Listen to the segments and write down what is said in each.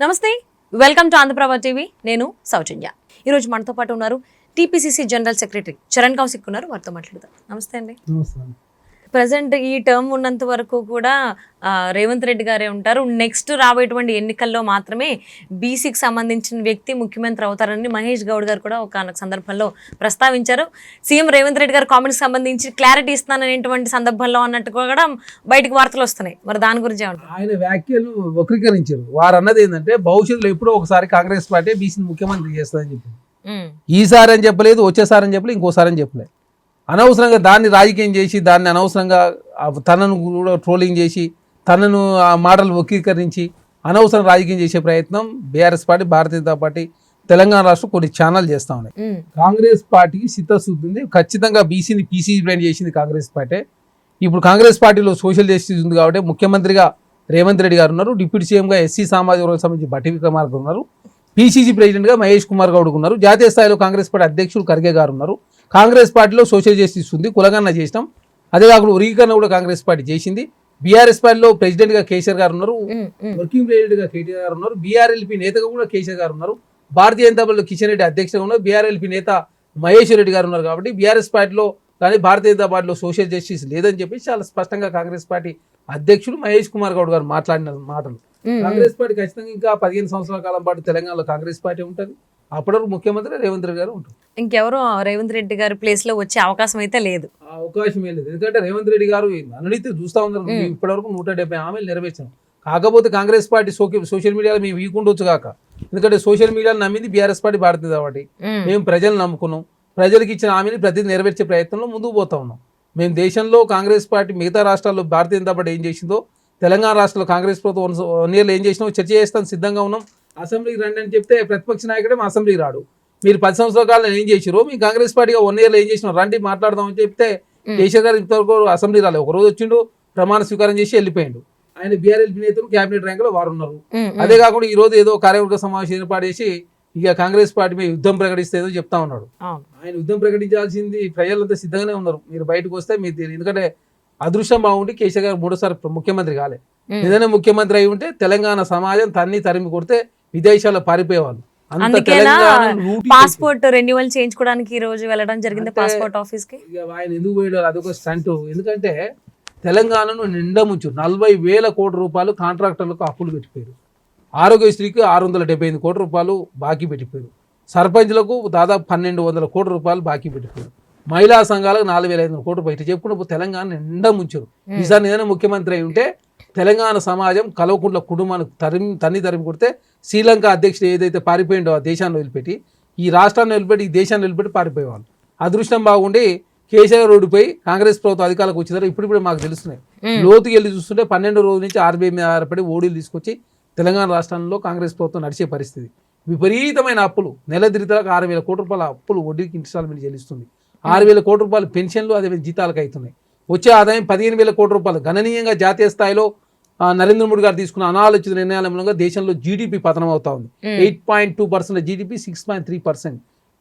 నమస్తే, welcome to Andhraprabha TV. నేను సౌజన్య. ఈరోజు మనతో పాటు ఉన్నారు TPCC general secretary Charan Kaushik ఉన్నారు. వారితో మాట్లాడదాం. నమస్తే అండి. ప్రజెంట్ ఈ టర్మ్ ఉన్నంత వరకు కూడా రేవంత్ రెడ్డి గారే ఉంటారు. నెక్స్ట్ రాబోయేటువంటి ఎన్నికల్లో మాత్రమే బీసీకి సంబంధించిన వ్యక్తి ముఖ్యమంత్రి అవుతారని మహేష్ గౌడ్ గారు కూడా ఒక సందర్భంలో ప్రస్తావించారు. సీఎం రేవంత్ రెడ్డి గారు కామెంట్స్ సంబంధించి క్లారిటీ ఇస్తాననేటువంటి సందర్భంలో అన్నట్టు కూడా బయటకు వార్తలు వస్తున్నాయి. మరి దాని గురించి ఆయన వ్యాఖ్యలు వక్రీకరించారు. వారు అన్నది ఏంటంటే భవిష్యత్తులో ఎప్పుడో ఒకసారి కాంగ్రెస్ పార్టీ బీసీని ముఖ్యమంత్రి చేస్తుందని చెప్పి, ఈసారి అని చెప్పలేదు, వచ్చేసారి అని చెప్పలేదు, ఇంకోసారి అని చెప్పలేదు. అనవసరంగా దాన్ని రాజకీయం చేసి దాన్ని అనవసరంగా తనను కూడా ట్రోలింగ్ చేసి తనను ఆ మాటలు వక్రీకరించి అనవసరం రాజకీయం చేసే ప్రయత్నం BRS party, Bharatiya Janata party, Telangana రాష్ట్రం కొన్ని ఛానల్ చేస్తా ఉన్నాయి. కాంగ్రెస్ పార్టీకి చిత్తశుద్ధి ఉంది. ఖచ్చితంగా బీసీని పీసీ బ్రాండ్ చేసింది కాంగ్రెస్ పార్టీ. ఇప్పుడు కాంగ్రెస్ పార్టీలో సోషల్ జస్టిస్ ఉంది కాబట్టి ముఖ్యమంత్రిగా రేవంత్ రెడ్డి గారు ఉన్నారు, డిప్యూటీ సీఎంగా ఎస్సీ సామాజిక వర్గానికి సంబంధించి బట్టి విక్రమార్క ఉన్నారు, పీసీసీ ప్రెసిడెంట్గా మహేష్ కుమార్ గౌడ్ ఉన్నారు, జాతీయ స్థాయిలో కాంగ్రెస్ పార్టీ అధ్యక్షుడు ఖర్గే గారు ఉన్నారు. కాంగ్రెస్ పార్టీలో సోషల్ జస్టిస్ ఉంది, కులగన్న చేసినాం. అదే కాకుండా వర్గీకరణ కూడా కాంగ్రెస్ పార్టీ చేసింది. బీఆర్ఎస్ పార్టీలో ప్రెసిడెంట్గా కేసీఆర్ గారు ఉన్నారు, వర్కింగ్ ప్రెసిడెంట్గా కేటీఆర్ గారు ఉన్నారు, బీఆర్ఎల్పీ నేతగా కూడా కేసీఆర్ గారు ఉన్నారు, భారతీయ జనతా పార్టీలో కిషన్ రెడ్డి అధ్యక్షుడు ఉన్నారు, బీఆర్ఎల్పీ నేత మహేష్ రెడ్డి గారు ఉన్నారు. కాబట్టి బీఆర్ఎస్ పార్టీలో కానీ భారతీయ జనతా పార్టీలో సోషల్ జస్టిస్ లేదని చెప్పి చాలా స్పష్టంగా కాంగ్రెస్ పార్టీ అధ్యక్షుడు మహేష్ కుమార్ గౌడ్ గారు మాట్లాడిన మాటలు. కాంగ్రెస్ పార్టీ ఖచ్చితంగా ఇంకా 15 సంవత్సరాల కాలం పాటు తెలంగాణలో కాంగ్రెస్ పార్టీ ఉంటుంది. అప్పటివరకు ముఖ్యమంత్రి రేవంత్ రెడ్డి గారు ఉంటారు. ఇంకెవరో రేవంత్ రెడ్డి గారి ప్లేస్ లో వచ్చే అవకాశం అయితే లేదు. ఆ అవకాశమే లేదు. ఎందుకంటే రేవంత్ రెడ్డి గారు అనునీతి చూస్తా ఉన్నారు. ఇప్పటివరకు 170 హామీలు నెరవేర్చాం. కాకపోతే కాంగ్రెస్ పార్టీ సోషల్ మీడియాలో మేము వీకుండొచ్చు కాక, ఎందుకంటే సోషల్ మీడియాలో నమ్మింది BRS party, Bharatiya Janata party. మేము ప్రజలు నమ్ముకున్నాం, ప్రజలకు ఇచ్చిన హామీని ప్రతి నెరవేర్చే ప్రయత్నంలో ముందుకు పోతా ఉన్నాం. మేము దేశంలో కాంగ్రెస్ పార్టీ మిగతా రాష్ట్రాల్లో భారతీయ జనతా పార్టీ ఏం చేసిందో, తెలంగాణ రాష్ట్రంలో కాంగ్రెస్ ప్రభుత్వం 1 ఇయర్లో ఏం చేసినామో చర్చ చేస్తాను సిద్ధంగా ఉన్నాం. అసెంబ్లీకి రండి అని చెప్తే ప్రతిపక్ష నాయకుడే మా అసెంబ్లీకి రాడు. మీరు 10 సంవత్సరాల కాలంలో ఏం చేసిరో, మీ కాంగ్రెస్ పార్టీగా 1 ఇయర్లో ఏం చేసినాం రండి మాట్లాడదామని చెప్తే కేసీఆర్ గారు ఇంతవరకు అసెంబ్లీ రాలేదు. ఒకరోజు వచ్చిండు, ప్రమాణ స్వీకారం చేసి వెళ్ళిపోయిండు. ఆయన బీఆర్ఎల్పీ నేతలు క్యాబినెట్ ర్యాంకులో వారు ఉన్నారు. అదే కాకుండా ఈ రోజు ఏదో కార్యవర్గ సమావేశం ఏర్పాటు చేసి ఇక కాంగ్రెస్ పార్టీ మీద యుద్ధం ప్రకటిస్తే ఏదో చెప్తా ఉన్నాడు. ఆయన యుద్ధం ప్రకటించాల్సింది ప్రజలంతా సిద్ధంగానే ఉన్నారు. మీరు బయటకు వస్తే మీరు, ఎందుకంటే అదృష్టం బాగుండి కేసీఆర్ గారు 3సారి ముఖ్యమంత్రి కాలే. ఏదైనా ముఖ్యమంత్రి అయి ఉంటే తెలంగాణ సమాజం తరిమి కొడితే విదేశాల్లో పారిపోయేవాళ్ళు. పాస్పోర్ట్ రెన్యువల్ చేయించుకోవడానికి ఈ రోజు వెళ్ళడం జరిగింది పాస్పోర్ట్ ఆఫీస్ కి. ఆయన ఎందుకు పోయాడు, అదొక స్టంట్. ఎందుకంటే తెలంగాణను నిండా ముంచు 40,000 కోట్ల రూపాయలు కాంట్రాక్టర్లకు అప్పులు పెట్టిపోయారు. ఆరోగ్యశ్రీకి 675 కోట్ల రూపాయలు బాకీ పెట్టిపోయారు. సర్పంచ్లకు దాదాపు 1,200 కోట్ల రూపాయలు బాకీ పెట్టిపోయారు. మహిళా సంఘాలకు 4,500 కోట్ల రూపాయలు. చెప్పుకుంటూ తెలంగాణ నిండా ముంచారు. ఈసారి ఏదైనా ముఖ్యమంత్రి అయి ఉంటే తెలంగాణ సమాజం కల్వకుంట్ల కుటుంబానికి తరిమి కొడితే శ్రీలంక అధ్యక్షుడు ఏదైతే పారిపోయిండో ఆ దేశాన్ని వదిలిపెట్టి, ఈ రాష్ట్రాన్ని వదిలిపెట్టి, ఈ దేశాన్ని వదిలిపెట్టి పారిపోయేవాళ్ళు. అదృష్టం బాగుండి కేసీఆర్ రోడ్డుపై కాంగ్రెస్ ప్రభుత్వం అధికారులకు వచ్చినారు. ఇప్పుడు మాకు తెలుస్తున్నాయి. లోతుకి వెళ్ళి చూస్తుంటే 12 రోజుల నుంచి ఆర్బీఐ మీద ఆధారపడి ఓడీలు తీసుకొచ్చి తెలంగాణ రాష్ట్రంలో కాంగ్రెస్ ప్రభుత్వం నడిచే పరిస్థితి. విపరీతమైన అప్పులు, నెల తిరిగితలకు 6,000 కోట్ల రూపాయల అప్పులు వడ్డీకి ఇన్స్టాల్మెంట్ చెల్లిస్తుంది. 6,000 కోట్ల రూపాయలు పెన్షన్లు, అదే జీతాలకు అవుతున్నాయి. వచ్చే ఆదాయం 15,000 కోట్ల రూపాయలు. గణనీయంగా జాతీయ స్థాయిలో నరేంద్ర మోడీ గారు తీసుకున్న అనాలోచిత నిర్ణయాల మూలంగా దేశంలో జీడిపి పతనం అవుతా ఉంది. 8.2% జీడిపి 6.3%.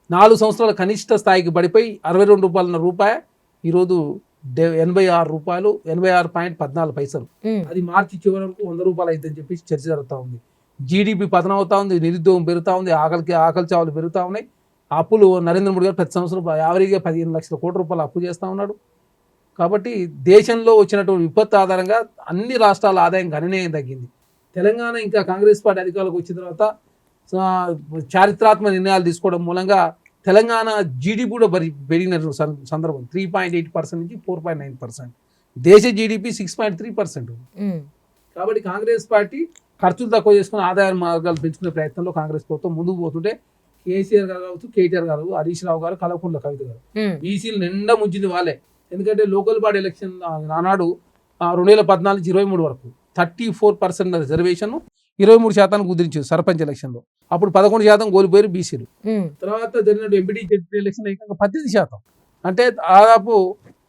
4 సంవత్సరాల కనిష్ట స్థాయికి పడిపోయి 62 రూపాయల రూపాయి ఈరోజు 86 రూపాయలు, 86.14. అది మార్చి చివరి వరకు 100 రూపాయలు అయిద్దని చెప్పి చర్చ జరుగుతూ ఉంది. జీడిపి పతనం అవుతా ఉంది, నిరుద్యోగం పెరుగుతూ ఉంది, ఆకలి చావులు పెరుగుతూ ఉన్నాయి. అప్పులు నరేంద్ర మోడీ గారు ప్రతి సంవత్సరం యావరేజ్గా 15 లక్షల కోట్ల రూపాయలు అప్పు చేస్తూ ఉన్నాడు. కాబట్టి దేశంలో వచ్చినటువంటి విపత్తు ఆధారంగా అన్ని రాష్ట్రాల ఆదాయం గణనీయంగా తగ్గింది. తెలంగాణ ఇంకా కాంగ్రెస్ పార్టీ అధికారులకు వచ్చిన తర్వాత చారిత్రాత్మక నిర్ణయాలు తీసుకోవడం మూలంగా తెలంగాణ జీడిపి కూడా పెరిగిన సందర్భం 3.8% నుంచి 4.9%. దేశ జీడిపి 6.3%. కాబట్టి కాంగ్రెస్ పార్టీ ఖర్చులు తక్కువ చేసుకుని ఆదాయ మార్గాలు పెంచుకునే ప్రయత్నంలో కాంగ్రెస్ ప్రభుత్వం ముందుకు పోతుంటే కేసీఆర్ గారు కావచ్చు, కేటీఆర్ గారు, హరీష్ రావు గారు, కల్వకుంట్ల కవిత గారు బీసీలు నిండా ముంచింది వాళ్ళే. ఎందుకంటే లోకల్ బాడీ ఎలక్షన్ ఆనాడు 2014 నుంచి 23 వరకు 34% రిజర్వేషన్ 23% కుదిరించారు సర్పంచ్ ఎలక్షన్లో. అప్పుడు 11% కోల్పోయారు బీసీలు. తర్వాత జరిగిన ఎంపీటీ ఎలక్షన్ 18%. అంటే దాదాపు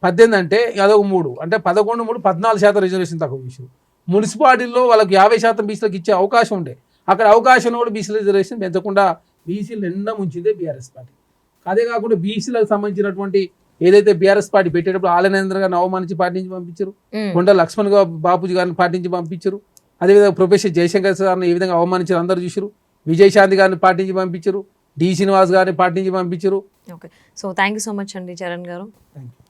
18 అంటే అదొక 3 అంటే 11, 3, 14% రిజర్వేషన్ తక్కువ బీసీలు. మున్సిపాలిటీల్లో వాళ్ళకి 50% బీసీలకు ఇచ్చే అవకాశం ఉండే, అక్కడ అవకాశం కూడా బీసీ రిజర్వేషన్ పెంచకుండా బీసీలు నిండా ముంచిందే బీఆర్ఎస్ పార్టీ. అదే కాకుండా బీసీలకు సంబంధించినటువంటి ఏదైతే బీఆర్ఎస్ పార్టీ పెట్టేటప్పుడు ఆలనేంద్ర గారిని అవమానించి పార్టీ నుంచి పంపించారు, కొండ లక్ష్మణ్ బాపూజీ గారిని పార్టీ నుంచి పంపించారు, అదేవిధంగా ప్రొఫెసర్ జయశంకర్ సార్ని ఏ విధంగా అవమానించారు అందరూ చూసారు. విజయశాంతి గారిని పార్టీ నుంచి పంపించారు, డి శ్రీనివాస్ గారిని పార్టీ నుంచి పంపించారు. Okay, so thank you so much అండి చరణ్ గారు. Thank you.